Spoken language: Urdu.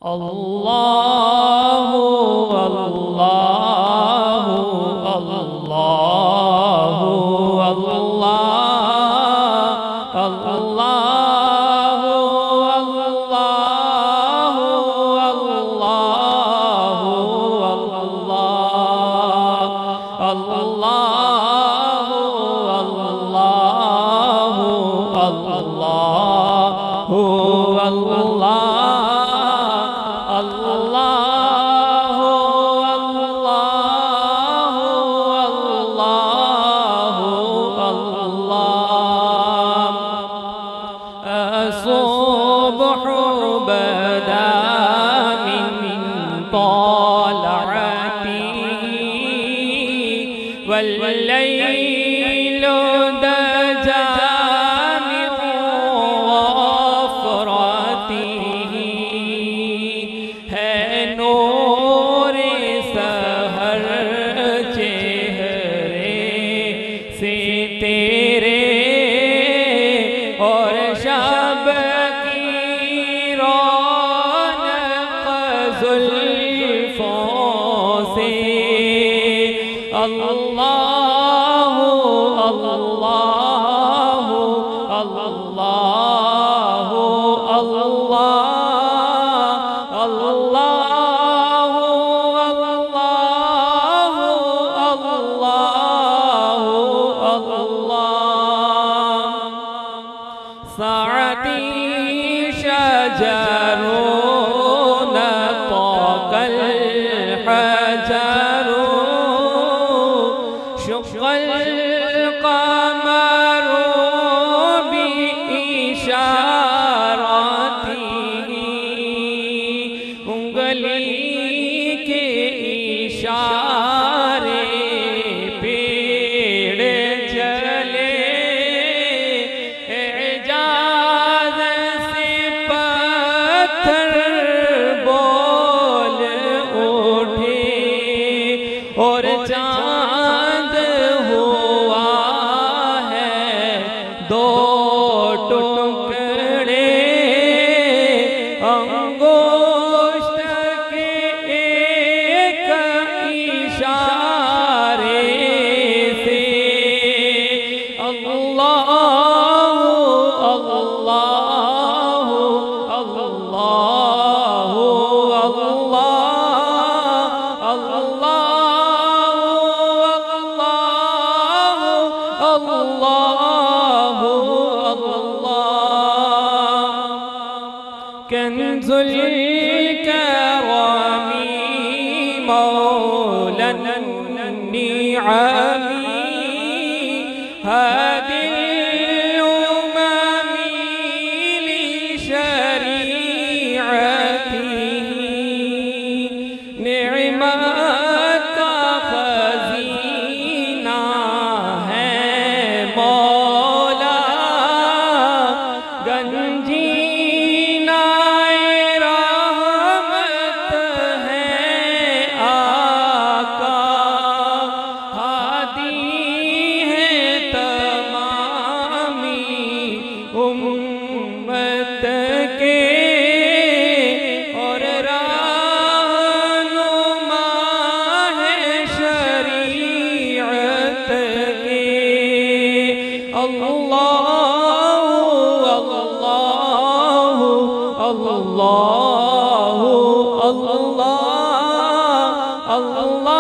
اللہ اللہ اللہ اللہ اللہ الصبح بدا من طلعته والليل دجى من غفرته ہے نور سحر چہرے سے تیرے اور شب کی رونق زلفوں سے اللہ اللہ اللہ اللہ اللہ سعدی شجر نطق الحجر شق القمر بإشارته انگلی کے اشارے پیڑ چلے بول اٹھے اور چاند ہوا ہے دو ٹکڑے انگشت کے ایک اشارے سے اللہ اللہ اللہ كنز الكرم مولى النعم هادي الأمم لشريعته نعمت خزینہ ہے مولا گنجی امت کے اور رہنما ہے شریعت کے اللہ اللہ اللہ اللہ اللہ